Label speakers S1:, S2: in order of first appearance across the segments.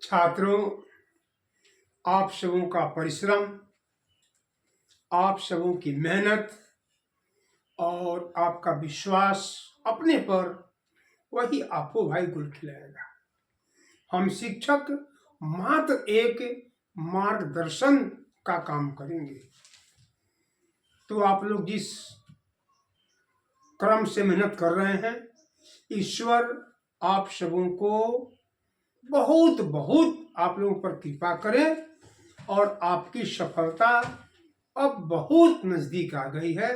S1: छात्रों, आप सबों का परिश्रम, आप सबों की मेहनत और आपका विश्वास अपने पर, वही आपको भाई गुल खिलाएगा। हम शिक्षक मात्र एक मार्गदर्शन का काम करेंगे। तो आप लोग जिस क्रम से मेहनत कर रहे हैं, ईश्वर आप सबों को बहुत बहुत आप लोगों पर कृपा करें और आपकी सफलता अब बहुत नजदीक आ गई है।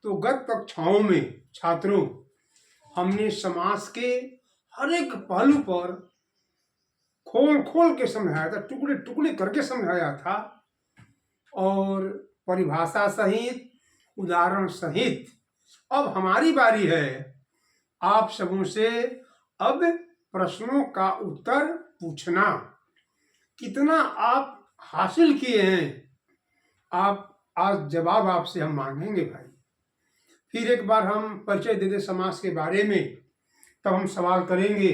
S1: तो गत कक्षाओं में छात्रों, हमने समास के हर एक पहलू पर खोल खोल के समझाया था, टुकड़े टुकड़े करके समझाया था और परिभाषा सहित, उदाहरण सहित। अब हमारी बारी है आप सबों से अब प्रश्नों का उत्तर पूछना। कितना आप हासिल किए हैं, आप आज जवाब आपसे हम मांगेंगे भाई। फिर एक बार हम परिचय दे दे समास के बारे में, तब हम सवाल करेंगे।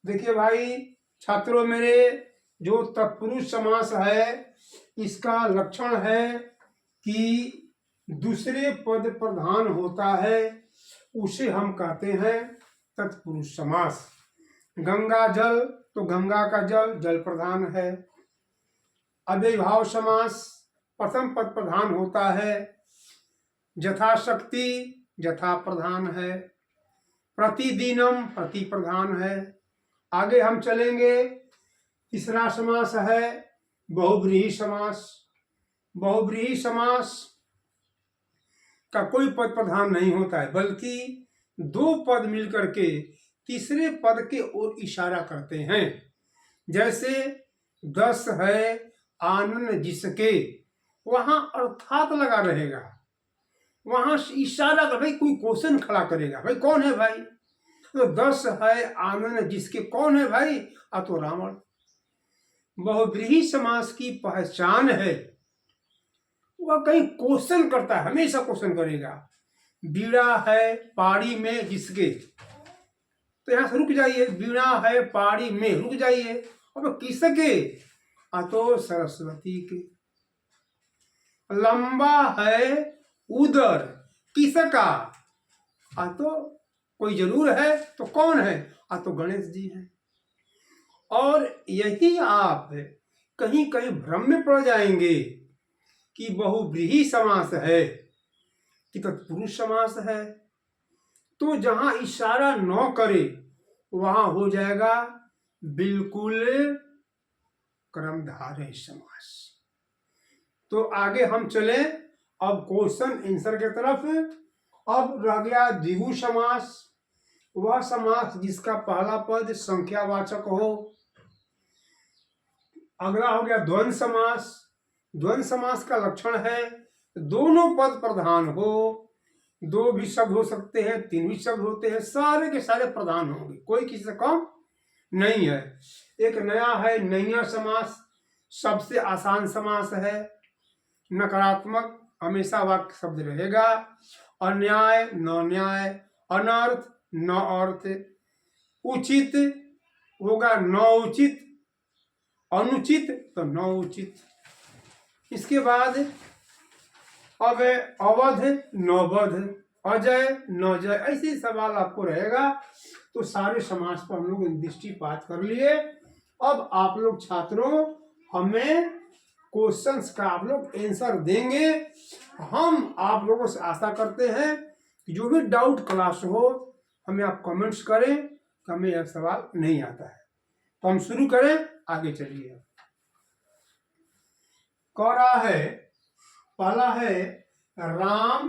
S1: देखिए भाई छात्रों मेरे, जो तत्पुरुष समास है, इसका लक्षण है कि दूसरे पद प्रधान होता है, उसे हम कहते हैं तत्पुरुष समास। गंगा जल, तो गंगा का जल जल प्रधान है। अव्ययभाव समास, प्रथम पद प्रधान होता है। यथाशक्ति, यथा प्रधान है। प्रतिदिनम, प्रति प्रधान है। आगे हम चलेंगे। तीसरा समास है बहुव्रीहि समास। बहुव्रीहि समास का कोई पद प्रधान नहीं होता है, बल्कि दो पद मिलकर के तीसरे पद के ओर इशारा करते हैं। जैसे 10 है आनन जिसके, वहां अर्थात लगा रहेगा, वहां इशारा कर, भाई कोई क्वेश्चन खड़ा करेगा, भाई कौन है भाई? तो 10 है आनन जिसके, कौन है भाई? तो रावण। बहुव्रीहि समास की पहचान है, वह कहीं क्वेश्चन करता है, हमेशा क्वेश्चन करेगा। बीड़ा है पाड़ी में जिसके, तो यहां से रुक जाइए। बीड़ा है पाड़ी में, रुक जाइए। अब किसके? तो सरस्वती के। लंबा है उदर, किसका? तो कोई जरूर है, तो कौन है? तो गणेश जी हैं। और यही आप कहीं कहीं भ्रम में पड़ जाएंगे कि बहुव्रीहि समास है कि तत्पुरुष समास है। तो जहां इशारा न करे वहां हो जाएगा बिल्कुल क्रमधारय समास। तो आगे हम चले अब क्वेश्चन आंसर के तरफ। अब रह गया द्विगु समास, वह समास जिसका पहला पद संख्यावाचक हो। अगला हो गया द्वंद्व समास। द्वंद्व समास का लक्षण है दोनों पद प्रधान हो। दो भी शब्द हो सकते हैं, तीन भी शब्द होते हैं, सारे के सारे प्रधान होंगे, कोई किसी से कम नहीं है। एक नया है नैया समास, सबसे आसान समास है। नकारात्मक हमेशा वाक्य शब्द रहेगा। अन्याय न न्याय, अनर्थ न अर्थ, उचित होगा न उचित, अनुचित तो न उचित। इसके बाद अब अवध न वध, अजय न जय, ऐसे सवाल आपको रहेगा। तो सारे समास पर हम लोग दृष्टिपात कर लिए। अब आप लोग छात्रों हमें क्वेश्चंस का आप लोग आंसर देंगे। हम आप लोगों से आशा करते हैं कि जो भी डाउट क्लास हो, हमें आप कमेंट्स करें कि हमें यह सवाल नहीं आता है। तो हम शुरू करें, आगे चलिए। कह रहा है, पहला है राम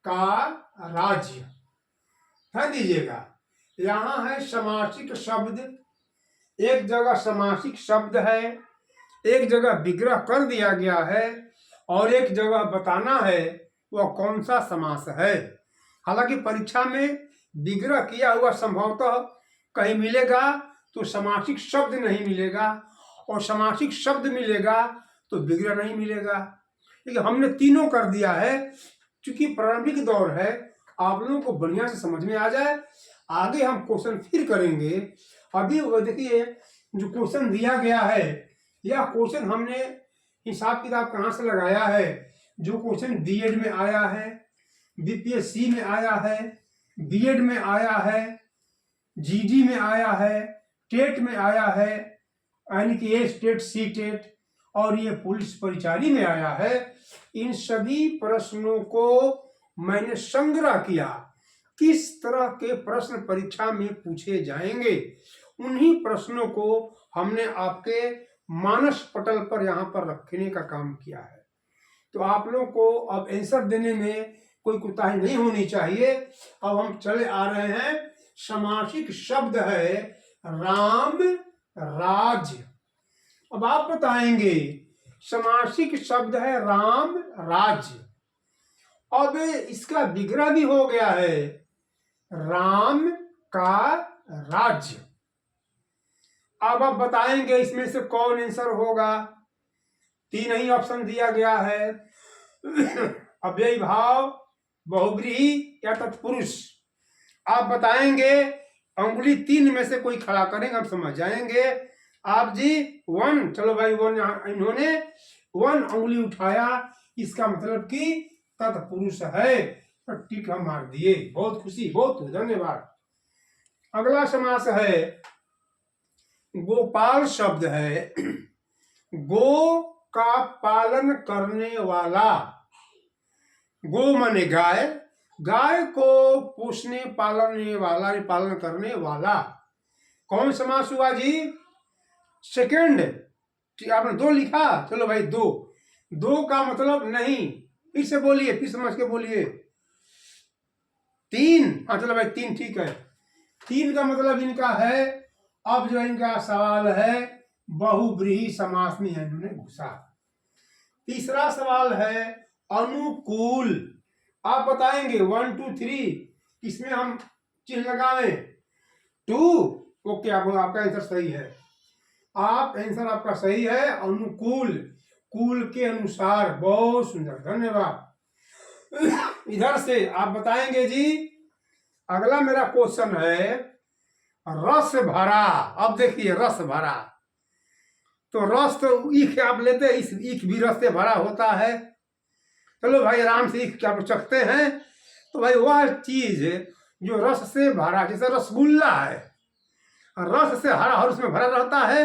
S1: का राज्य। ध्यान दीजिएगा, यहां है समासिक शब्द, एक जगह समासिक शब्द है, एक जगह विग्रह कर दिया गया है और एक जगह बताना है वह कौन सा समास है। हालांकि परीक्षा में विग्रह किया हुआ संभवतः कहीं मिलेगा तो समासिक शब्द नहीं मिलेगा, और समासिक शब्द मिलेगा तो विग्रह नहीं मिलेगा। लेकिन हमने तीनों कर दिया है, क्योंकि प्रारंभिक दौर है, आप लोगों को बढ़िया से समझ में आ जाए। आगे हम क्वेश्चन फिर करेंगे। अभी वो देखिए जो क्वेश्चन दिया गया है, यह क्वेश्चन हमने हिसाब किताब कहाँ से लगाया है? जो क्वेश्चन बीएड में आया है, बीपीएससी में आया है, बीएड में आया है, जीडी में आया है, टेट में आया है, यानी कि ए टेट, सी टेट, और ये पुलिस परिचारी में आया है। इन सभी प्रश्नों को मैंने संग्रह किया, किस तरह के प्रश्न परीक्षा में पूछे जाएंगे, उन्हीं प्रश्नों को हमने आपके मानस पटल पर यहाँ पर रखने का काम किया है। तो आप लोगों को अब आंसर देने में कोई कोताही नहीं होनी चाहिए। अब हम चले आ रहे हैं, समासिक शब्द है राम राज्य। अब आप बताएंगे समासिक शब्द है राम राज्य, अब इसका विग्रह भी हो गया है राम का राज्य। अब आप बताएंगे इसमें से कौन आंसर होगा? तीन ही ऑप्शन दिया गया है, अव्ययी भाव, बहुव्रीहि या तत्पुरुष। आप बताएंगे, अंगुली तीन में से कोई खड़ा करेंगे, आप समझ जाएंगे। आप जी वन, चलो भाई वन, इन्होंने वन अंगुली उठाया, इसका मतलब कि तत्पुरुष है, तो टिक हम मार दिए। बहुत खुशी, बहुत धन्यवाद। अगला समास है गोपाल शब्द है, गो का पालन करने वाला। गो माने गाय, गाय को पोषने पालने वाला, पालन करने वाला। कौन समास हुआ जी? सेकंड। आपने दो लिखा, चलो भाई दो। दो का मतलब नहीं, फिर से बोलिए, फिर समझ के बोलिए। तीन, हाँ चलो भाई तीन ठीक है। तीन का मतलब इनका है, अब जो इनका सवाल है बहुव्रीहि समास में इन्होंने घुसा। तीसरा सवाल है अनुकूल। आप बताएंगे 1 2 3 इसमें हम चिन्ह लगावे 2। ओके, आपका आंसर सही है, आंसर आपका सही है अनुकूल, कुल के अनुसार। बहुत सुंदर, धन्यवाद। इधर से आप बताएंगे जी, अगला मेरा क्वेश्चन है रस भरा। अब देखिए रस भरा, तो रस तो ईख आप लेते हैं, इस ईख भी रस से भरा होता है। चलो भाई आराम से ईख क्या चखते हैं, तो भाई वह चीज जो रस से भरा, जैसे रसगुल्ला है, रस से हरा हर उसमें भरा रहता है,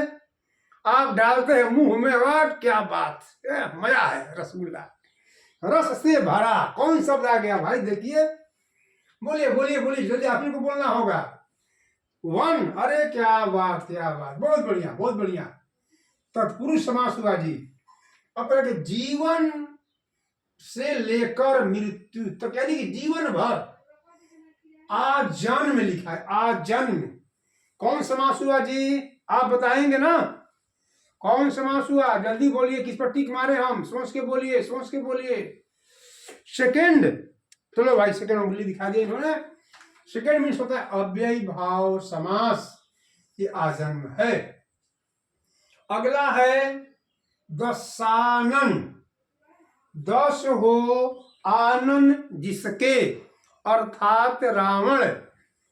S1: आप डालते हैं मुंह में, वाह क्या बात, मजा है। रसगुल्ला रस से भरा, कौन शब्द आ गया भाई? देखिए, बोलिए बोलिए बोलिए, जल्दी आप ही को बोलना होगा। वन, अरे क्या बात, क्या बात, बहुत बढ़िया बहुत बढ़िया। तत्पुरुष समास हुआ जी। अब जीवन से लेकर मृत्यु तक, यानी कि जीवन भर, आजन्म लिखा है, आजन्म। कौन समास हुआ जी? आप बताएंगे ना कौन समास हुआ? जल्दी बोलिए, किस पर टिक मारे हम? सोच के बोलिए, सोच के बोलिए। सेकंड, चलो भाई सेकंड उंगली दिखा दिया इन्होंने। सेकंड मीन्स होता है अव्ययी भाव समास, ये आजन्म है। अगला है दशानन। दश हो आनन जिसके, अर्थात रावण।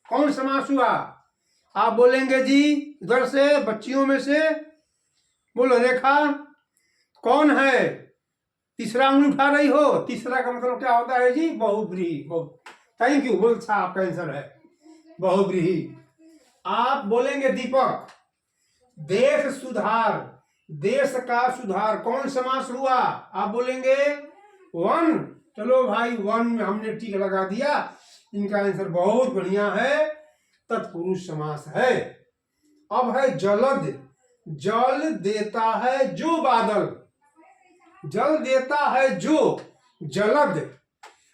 S1: कौन समास हुआ? आप बोलेंगे जी इधर से, बच्चियों में से बोलो। रेखा कौन है? तीसरा उंगली उठा रही हो। तीसरा का मतलब क्या होता है जी? बहुव्रीहि। थैंक यू, बहुत अच्छा आपका आंसर है, बहुव्रीहि। आप बोलेंगे दीपक देश सुधार, देश का सुधार। कौन समास हुआ? आप बोलेंगे वन। चलो भाई वन में हमने टिक लगा दिया, इनका आंसर बहुत बढ़िया है, तत्पुरुष समास है। अब है जलद। जल देता है जो बादल, जल देता है जो, जलद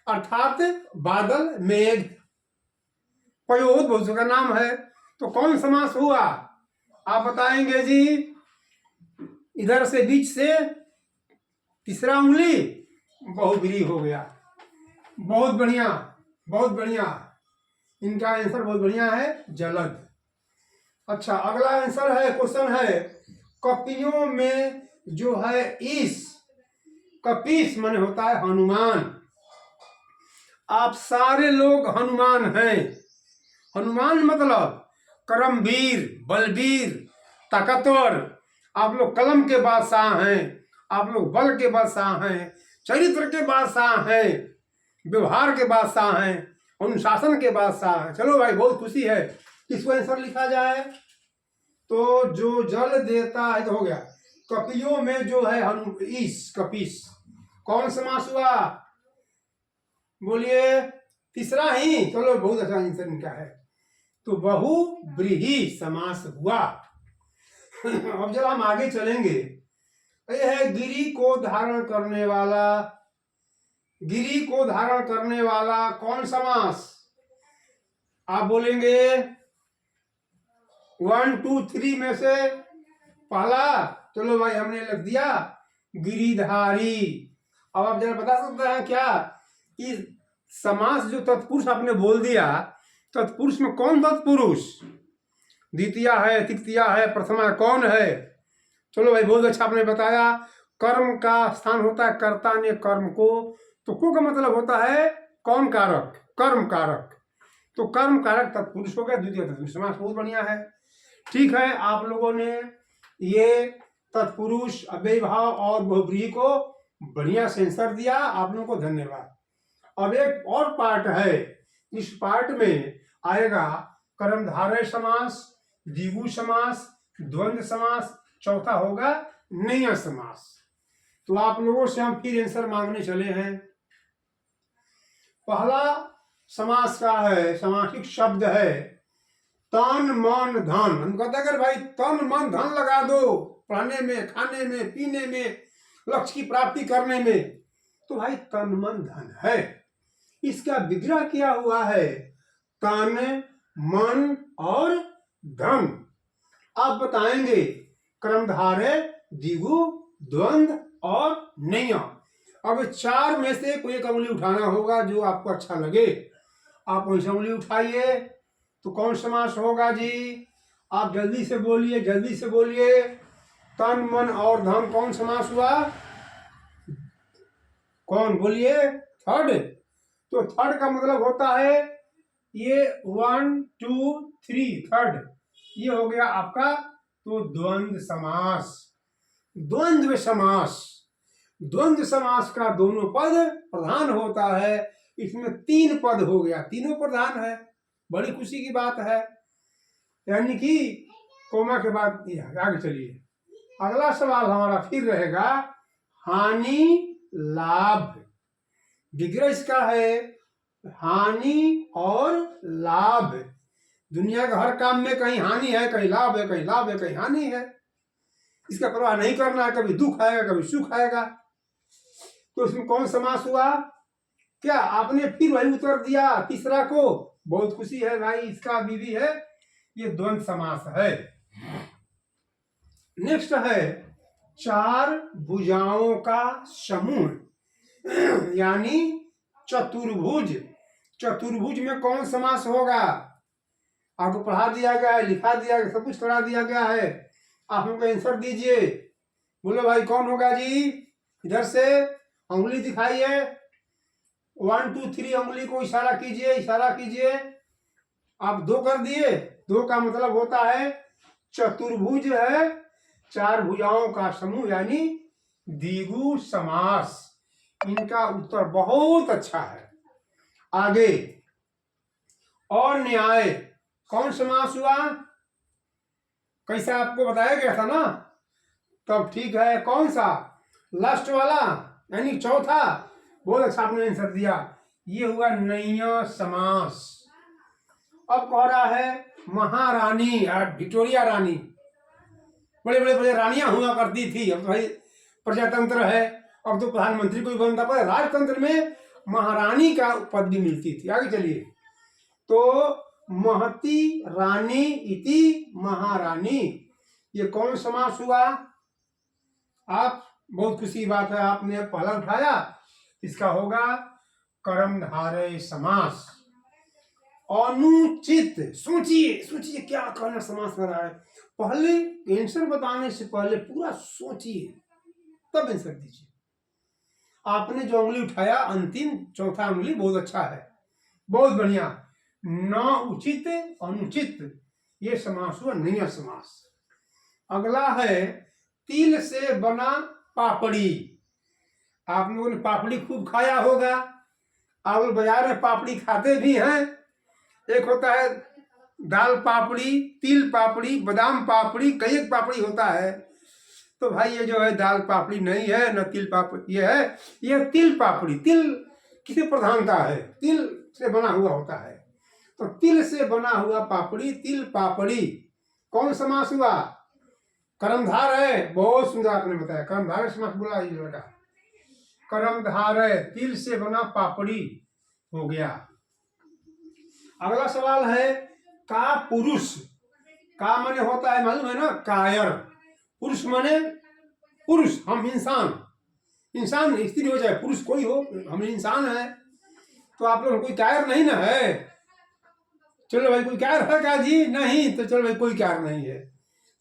S1: अर्थात बादल, मेघ, पयोद बहुवचन का नाम है। तो कौन समास हुआ? आप बताएंगे जी, इधर से बीच से तीसरा उंगली, बहुव्रीहि हो गया। बहुत बढ़िया बहुत बढ़िया, इनका आंसर बहुत बढ़िया है, जलद। अच्छा, अगला आंसर है, क्वेश्चन है कपियों में जो है ईश। कपीस माने होता है हनुमान। आप सारे लोग हनुमान हैं। हनुमान मतलब करमवीर, बलवीर, ताकतवर, आप लोग कलम के बादशाह हैं, आप लोग बल के बादशाह हैं, चरित्र के बादशाह हैं, व्यवहार के बादशाह हैं, अनुशासन के बादशाह हैं। चलो भाई, बहुत खुशी है। किसको आंसर लिखा जाए? तो जो जल देता है, तो हो गया। कपियों में जो है ईश, कपिश, कौन समास हुआ? बोलिए, तीसरा ही। चलो, बहुत अच्छा आंसर इनका है। तो बहुव्रीहि समास हुआ। अब जब हम आगे चलेंगे, यह है गिरी को धारण करने वाला। गिरी को धारण करने वाला कौन समास? आप बोलेंगे 1 2 3 में से पहला। चलो भाई, हमने लिख दिया गिरिधारी। अब आप जरा बता सकते हैं क्या कि समास जो तत्पुरुष आपने बोल दिया, तत्पुरुष में कौन तत्पुरुष? द्वितीया है, तृतीया है, प्रथमा कौन है? चलो भाई, बहुत अच्छा आपने बताया। कर्म का स्थान होता है कर्ता ने कर्म को, तो को का मतलब होता है कौन कारक, कर्म कारक। तो कर्म कारक तत्पुरुष हो गया, द्वितीय तत्पुरुष समास। बहुत बढ़िया है। ठीक है, आप लोगों ने ये तत्पुरुष, अव्ययी भाव और बहुव्रीहि को बढ़िया से आंसर दिया। आप लोगों को धन्यवाद। अब एक और पार्ट है, इस पार्ट में आएगा कर्मधारय समास, द्विगु समास, द्वंद्व समास, चौथा होगा नैया समास। तो आप लोगों से हम फिर आंसर मांगने चले हैं। पहला समास का है, समासिक शब्द है तन मन धन। हम कहते हैं भाई, तन मन धन लगा दो पढ़ने में, खाने में, पीने में, लक्ष्य की प्राप्ति करने में। तो भाई, तन मन धन है, इसका विग्रह किया हुआ है तन, मन और धन। आप बताएंगे कर्मधारय, द्विगु, द्वंद्व और नैया। अब चार में से कोई एक उंगली उठाना होगा जो आपको अच्छा लगे। आप वैसे उंगली उठाइए। तो कौन समास होगा जी? आप जल्दी से बोलिए, जल्दी से बोलिए। तन मन और धन कौन समास हुआ? कौन? बोलिए। थर्ड। तो थर्ड का मतलब होता है ये 1 2 3, थर्ड ये हो गया आपका। तो द्वंद्व समास। द्वंद्व समास, द्वंद्व समास का दोनों पद प्रधान होता है। इसमें 3 पद हो गया, तीनों प्रधान है। बड़ी खुशी की बात है। यानी कि कोमा के बाद आगे चलिए। अगला सवाल हमारा फिर रहेगा हानि लाभ। विग्रह इसका है हानि और लाभ। दुनिया के हर काम में कहीं हानि है, कहीं लाभ है, कहीं लाभ है, कहीं हानि है। इसका परवाह नहीं करना है। कभी दुख आएगा, कभी सुख आएगा। तो इसमें कौन समास हुआ? क्या आपने फिर वही उत्तर दिया तीसरा को? बहुत खुशी है भाई, इसका भी है। ये द्वंद्व समास है। नेक्स्ट है चार भुजाओं का समूह, यानी चतुर्भुज। चतुर्भुज में कौन समास होगा? आपको पढ़ा दिया गया है, लिखा दिया गया, सब कुछ करा दिया गया है। आप हमको आंसर दीजिए। बोलो भाई, कौन होगा जी? इधर से उंगली दिखाइए। 1 2 3 उंगली को इशारा कीजिए, इशारा कीजिए। आप 2 कर दिए। 2 का मतलब होता है चतुर्भुज है, चार भुजाओं का समूह, यानी द्विगु समास। इनका उत्तर बहुत अच्छा है। आगे और न्याय कौन समास हुआ? कैसा आपको बताया गया था ना, तब ठीक है। कौन सा? लास्ट वाला, यानी चौथा। बहुत अच्छा आपने आंसर दिया। ये हुआ नैया समास। अब कह रहा है महारानी, विक्टोरिया रानी। बड़े बड़े बड़े रानियां हुआ करती थी। अब तो भाई प्रजातंत्र है, अब तो प्रधानमंत्री को भी बनता, पर राजतंत्र में महारानी का पद भी मिलती थी। आगे चलिए। तो महती रानी इति महारानी, ये कौन समास हुआ? आप बहुत खुशी की बात है, आपने पहला उठाया। इसका होगा कर्मधारय समास। अनुचित, सोचिए सोचिए क्या कहना समास कर रहा है। पहले आंसर बताने से पहले पूरा सोचिए, तब आंसर दीजिए। आपने जो उंगली उठाया अंतिम चौथा उंगली, बहुत अच्छा है, बहुत बढ़िया। न उचित अनुचित, ये समास हुआ नैया समास। अगला है तिल से बना पापड़ी। आप लोगों ने पापड़ी खूब खाया होगा। आप लोग बाजार में पापड़ी खाते भी हैं। एक होता है दाल पापड़ी, तिल पापड़ी, बादाम पापड़ी, कई एक पापड़ी होता है। तो भाई ये जो है दाल पापड़ी नहीं है, न तिल पापड़ी ये है, ये तिल पापड़ी। तिल किसी प्रधानता है, तिल से बना हुआ होता है। तो तिल से बना हुआ पापड़ी, तिल पापड़ी। कौन समास हुआ? कर्मधार है। बहुत सुंदर आपने बताया, कर्मधार समास बोला ये लड़का। कर्मधार है, तिल से बना पापड़ी हो गया। अगला सवाल है का पुरुष। का माने होता है मालूम है ना, कायर। पुरुष माने पुरुष, हम इंसान। इंसान स्त्री हो चाहे पुरुष कोई हो, हम इंसान है। तो आप लोग कोई कायर नहीं ना है। चलो भाई कोई कायर है क्या जी? नहीं। तो चलो भाई कोई कायर नहीं है।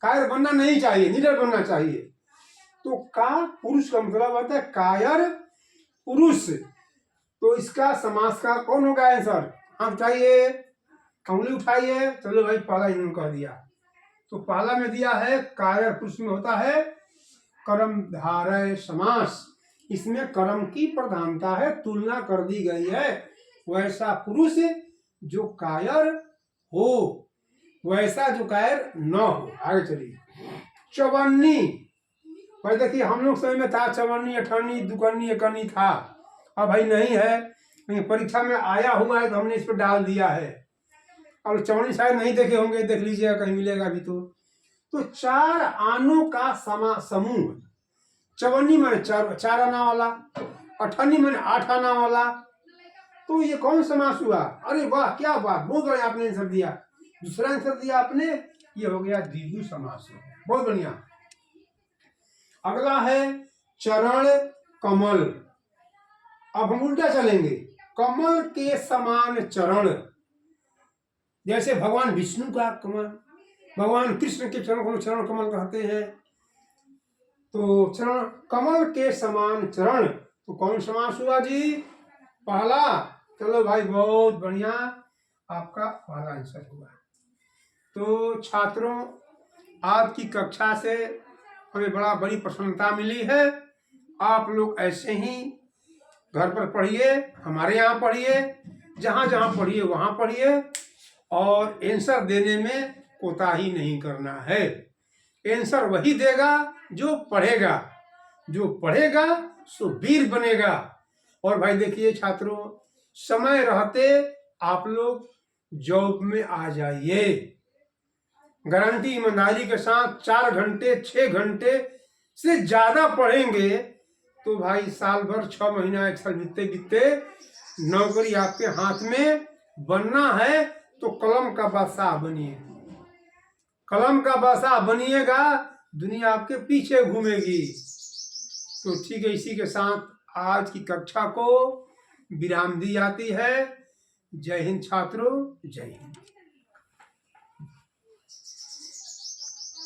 S1: कायर बनना नहीं चाहिए, निडर बनना चाहिए। तो का पुरुष का मतलब होता है कायर पुरुष। तो इसका समास का कौन होगा आंसर? हाथ उठाइए, उंगली उठाइए। चलो भाई पहला इन्होंने कह दिया। तो पहला में दिया है कायर पुरुष में होता है कर्मधारय समास। इसमें कर्म की प्रधानता है, तुलना कर दी गई है। वैसा पुरुष जो कायर हो, वैसा जो कायर न हो। आगे चलिए। चवन्नी। भाई देखिए हम लोग समय में था चवन्नी, अठन्नी, दुकन्नी, एकन्नी था। अब भाई नहीं है, परीक्षा में आया हुआ है तो हमने इस पर डाल दिया है। अब चवन्नी शायद नहीं देखे होंगे, देख लीजिएगा कहीं मिलेगा अभी। तो चार आनों का समूह। चवन्नी माने चार आना वाला, अठन्नी माने 8 आना वाला। तो ये कौन समास हुआ? अरे वाह क्या बात, बहुत बढ़िया आपने आंसर दिया। दूसरा आंसर दिया आपने, ये हो गया द्विगु समास। बहुत बढ़िया। अगला है चरण कमल। अब हम उल्टा चलेंगे। कमल के समान चरण, जैसे भगवान विष्णु का कमल, भगवान कृष्ण के चरण को चरण कमल कहते हैं। तो चरण कमल के समान चरण, तो कौन समास हुआ जी? पहला। चलो भाई बहुत बढ़िया, आपका पहला आंसर हुआ। तो छात्रों आज की कक्षा से हमें बड़ी प्रसन्नता मिली है। आप लोग ऐसे ही घर पर पढ़िए, हमारे यहाँ पढ़िए, जहाँ जहाँ पढ़िए वहाँ पढ़िए, और आंसर देने में कोताही नहीं करना है। आंसर वही देगा जो पढ़ेगा, जो पढ़ेगा सो वीर बनेगा। और भाई देखिए छात्रों, समय रहते आप लोग जॉब में आ जाइए। गारंटी ईमानदारी के साथ 4 घंटे 6 घंटे से ज्यादा पढ़ेंगे तो भाई साल भर 6 महीना 1 साल बीतते बीतते नौकरी आपके हाथ में बनना है। तो कलम का बादशाह बनिए, कलम का बादशाह बनिएगा, दुनिया आपके पीछे घूमेगी। तो ठीक है, इसी के साथ आज की कक्षा को विराम दी जाती है। जय हिंद छात्रों, जय हिंद।